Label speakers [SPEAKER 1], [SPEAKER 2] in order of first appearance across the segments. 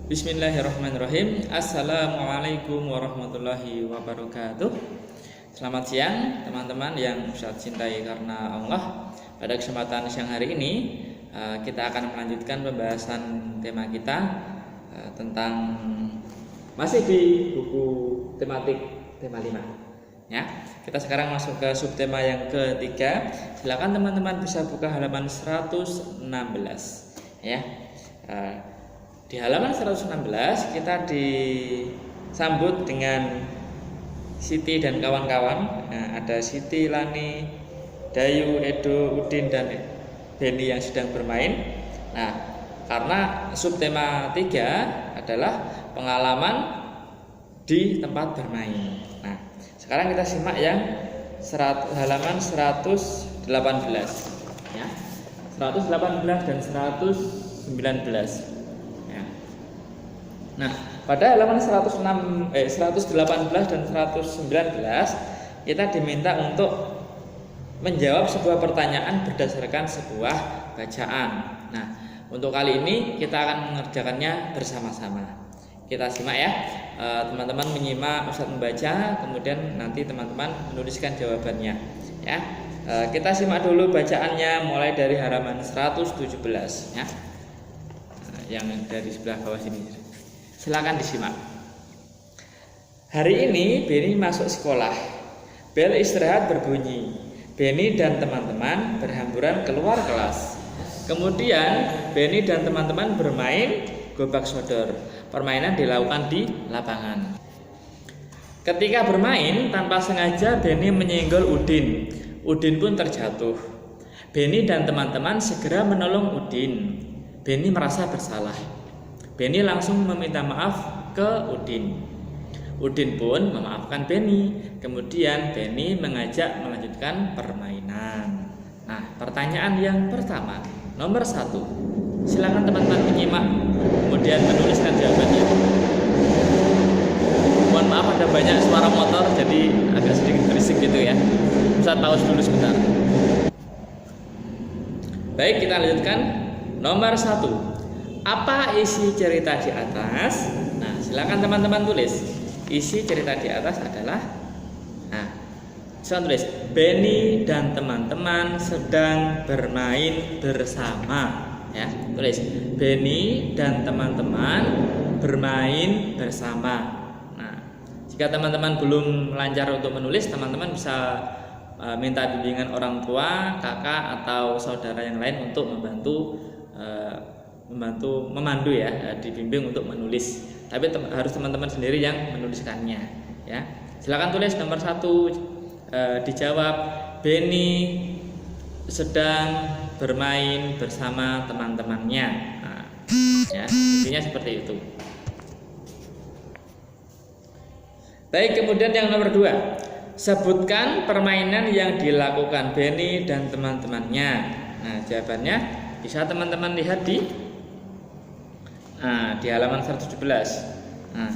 [SPEAKER 1] Bismillahirrahmanirrahim. Assalamualaikum warahmatullahi wabarakatuh. Selamat siang teman-teman yang saya cintai karena Allah. Pada kesempatan siang hari ini kita akan melanjutkan pembahasan tema kita tentang masih di buku tematik tema 5 ya. Kita sekarang masuk ke subtema yang ketiga. Silakan teman-teman bisa buka halaman 116 ya. Di halaman 116 kita disambut dengan Siti dan kawan-kawan. Nah, ada Siti, Lani, Dayu, Edo, Udin, dan Beni yang sedang bermain. Nah, karena subtema 3 adalah pengalaman di tempat bermain. Nah, sekarang kita simak yang halaman 118 ya. 118 dan 119. Nah, pada halaman 118 dan 119 kita diminta untuk menjawab sebuah pertanyaan berdasarkan sebuah bacaan. Nah, untuk kali ini kita akan mengerjakannya bersama-sama. Kita simak ya, teman-teman menyimak Ustadz membaca, kemudian nanti teman-teman menuliskan jawabannya ya. Kita simak dulu bacaannya mulai dari halaman 117 ya. Yang dari sebelah bawah sini. Silakan disimak. Hari ini Beni masuk sekolah. Bel istirahat berbunyi. Beni dan teman-teman berhamburan keluar kelas. Kemudian Beni dan teman-teman bermain gobak sodor. Permainan dilakukan di lapangan. Ketika bermain, tanpa sengaja Beni menyenggol Udin. Udin pun terjatuh. Beni dan teman-teman segera menolong Udin. Beni merasa bersalah. Beni langsung meminta maaf ke Udin. Udin pun memaafkan Beni. Kemudian Beni mengajak melanjutkan permainan. Nah, pertanyaan yang pertama, nomor 1. Silakan teman-teman menyimak, kemudian menuliskan jawabannya. Mohon maaf ada banyak suara motor, jadi agak sedikit berisik gitu ya. Bisa pause dulu sebentar. Baik, kita lanjutkan. Nomor 1. Apa isi cerita di atas? Nah, silakan teman-teman tulis. Isi cerita di atas adalah, nah, silakan tulis. Beni dan teman-teman sedang bermain bersama. Ya, tulis. Beni dan teman-teman bermain bersama. Nah, jika teman-teman belum lancar untuk menulis, teman-teman bisa minta bimbingan orang tua, kakak, atau saudara yang lain untuk memandu ya, dibimbing untuk menulis. Tapi harus teman-teman sendiri yang menuliskannya ya. Silakan tulis nomor 1, dijawab. Beni sedang bermain bersama teman-temannya. Nah, ya, intinya seperti itu. Baik, kemudian yang nomor 2. Sebutkan permainan yang dilakukan Beni dan teman-temannya. Nah, jawabannya bisa teman-teman lihat di halaman 117. Nah,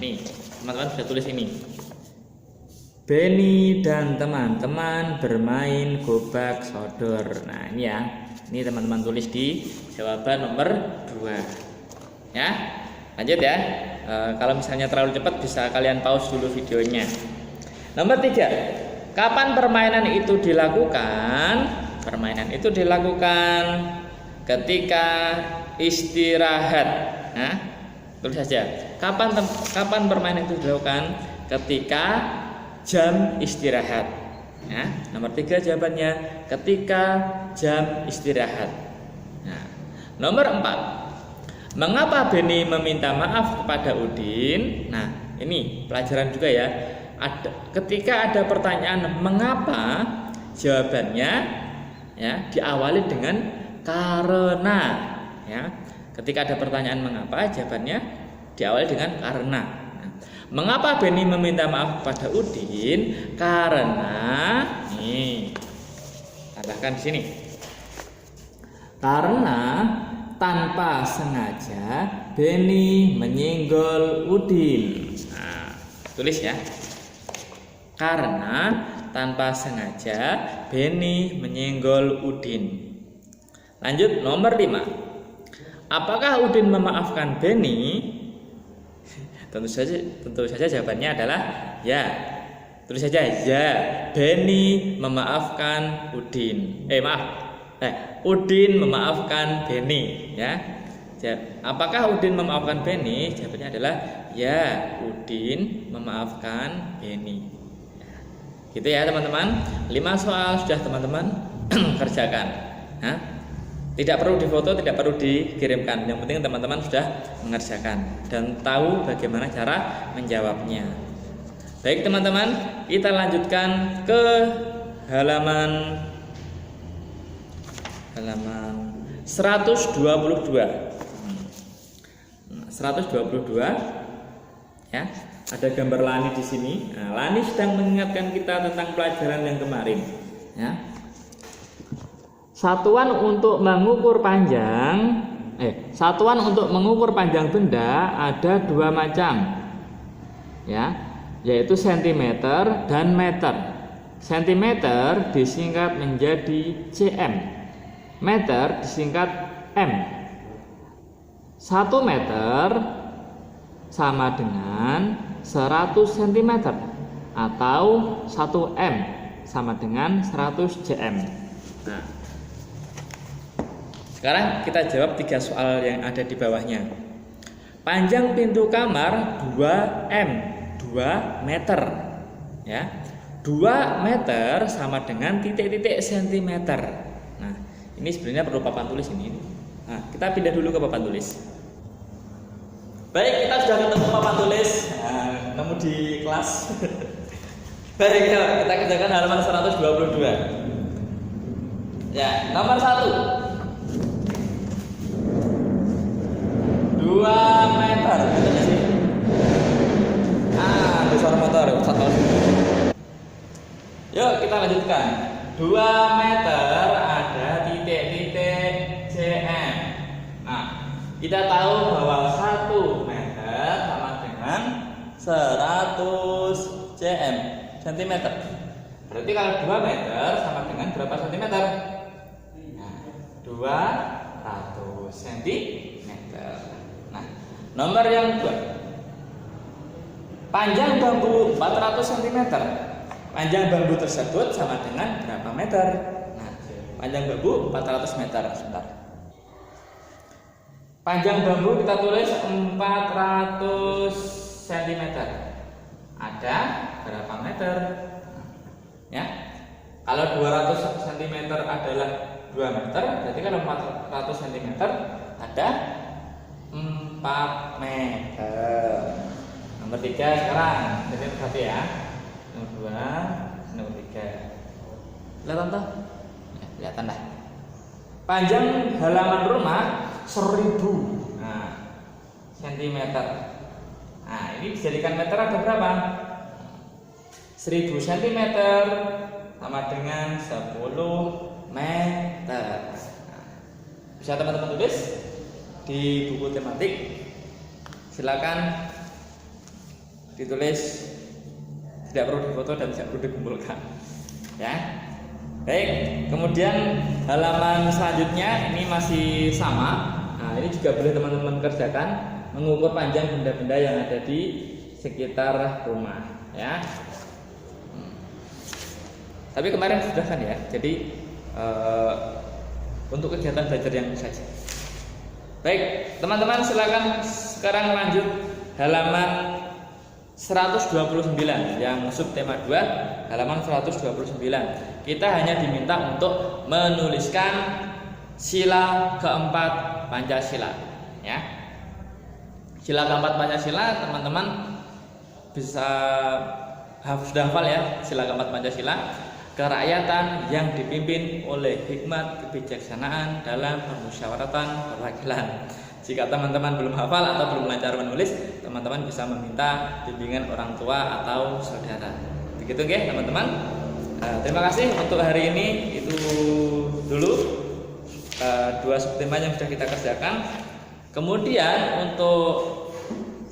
[SPEAKER 1] nih, teman-teman sudah tulis ini. Beni dan teman-teman bermain gobak sodor. Nah, ini ya. Ini teman-teman tulis di jawaban nomor 2. Ya. Lanjut ya. Kalau misalnya terlalu cepat bisa kalian pause dulu videonya. Nomor 3. Kapan permainan itu dilakukan? Permainan itu dilakukan ketika istirahat. Nah, tulis saja. Kapan permainan itu dilakukan? Ketika jam istirahat. Nah, nomor 3 jawabannya ketika jam istirahat. Nah, nomor 4. Mengapa Beni meminta maaf kepada Udin? Nah, ini pelajaran juga ya. Ketika ada pertanyaan mengapa, jawabannya ya diawali dengan karena ya. Ketika ada pertanyaan mengapa, jawabannya diawali dengan karena. Nah, mengapa Beni meminta maaf kepada Udin? Karena nih, tambahkan di sini. Karena tanpa sengaja Beni menyenggol Udin. Nah, tulis ya. Karena tanpa sengaja Beni menyenggol Udin. Lanjut nomor 5. Apakah Udin memaafkan Beni? Tentu saja jawabannya adalah ya. Tulis saja ya. Beni memaafkan Udin. Udin memaafkan Beni, ya. Apakah Udin memaafkan Beni? Jawabannya adalah ya. Udin memaafkan Beni. Gitu ya teman-teman. 5 soal sudah teman-teman kerjakan. Tidak perlu difoto, tidak perlu dikirimkan. Yang penting teman-teman sudah mengerjakan dan tahu bagaimana cara menjawabnya. Baik teman-teman, kita lanjutkan ke halaman 122. 122 ya. Ada gambar Lani di sini. Nah, Lani sedang mengingatkan kita tentang pelajaran yang kemarin, ya. Satuan untuk mengukur panjang benda ada 2 macam, ya, yaitu sentimeter dan meter. Sentimeter disingkat menjadi cm, meter disingkat m. 1 meter sama dengan 100 cm atau 1 m sama dengan 100 cm. Nah, sekarang kita jawab 3 soal yang ada di bawahnya. Panjang pintu kamar 2 m, 2 meter, ya. 2 meter sama dengan titik-titik sentimeter. Nah, ini sebenarnya perlu papan tulis ini. Nah, kita pindah dulu ke papan tulis. Baik, kita sudah ketemu papan tulis, ketemu di kelas. Baik, kita kerjakan halaman 122. Ya, nomor 1. 2 meter. Ada suara motor. Yuk kita lanjutkan. 2 meter ada titik-titik cm. Nah, kita tahu bahwa 1 meter sama dengan 100 cm. Berarti kalau 2 meter sama dengan berapa sentimeter? Nah, 200 cm. Nah, nomor yang 2. Panjang bambu 400 cm. Panjang bambu tersebut sama dengan berapa meter? Nah, panjang bambu 400 meter. Sebentar. Panjang bambu kita tulis 400 cm. Ada berapa meter? Ya. Kalau 200 cm adalah 2 meter, berarti kalau 400 cm ada 4 meter. Nomor 3 sekarang. Jadi satu ya. Nomor 2, nomor 3. Kelihatan toh? Ya, kelihatan dah. Panjang halaman rumah 1000 cm. Nah, ini dijadikan meter ada berapa? 1000 cm sama dengan 10 meter. Nah, bisa teman-teman tulis di buku tematik. Silakan ditulis, tidak perlu difoto dan tidak perlu dikumpulkan, ya. Baik, kemudian halaman selanjutnya ini masih sama. Nah, ini juga boleh teman-teman kerjakan, mengukur panjang benda-benda yang ada di sekitar rumah, ya. Tapi kemarin sudah kan ya, jadi untuk kegiatan belajar yang saja. Baik, teman-teman silakan sekarang lanjut halaman 129 yang subtema 2, halaman 129. Kita hanya diminta untuk menuliskan sila keempat Pancasila, ya. Sila keempat Pancasila teman-teman bisa sudah hafal ya, sila keempat Pancasila. Kerakyatan yang dipimpin oleh hikmat kebijaksanaan dalam permusyawaratan perwakilan. Jika teman-teman belum hafal atau belum lancar menulis, teman-teman bisa meminta bimbingan orang tua atau saudara. Begitu ya teman-teman. Terima kasih untuk hari ini. Itu dulu 2 subtema yang sudah kita kerjakan. Kemudian untuk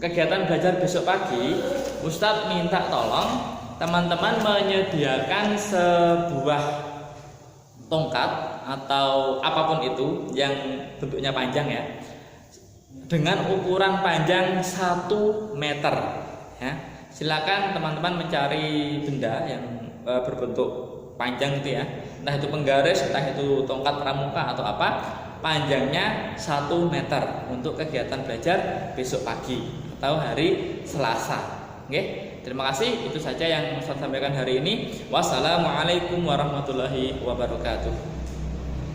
[SPEAKER 1] kegiatan belajar besok pagi, Ustadz minta tolong teman-teman menyediakan sebuah tongkat atau apapun itu yang bentuknya panjang ya. dengan ukuran panjang 1 meter. Ya, silakan teman-teman mencari benda yang berbentuk panjang gitu ya, entah itu penggaris, entah itu tongkat pramuka atau apa, panjangnya 1 meter untuk kegiatan belajar besok pagi atau hari Selasa. Oke, terima kasih. Itu saja yang saya sampaikan hari ini. Wassalamualaikum warahmatullahi wabarakatuh.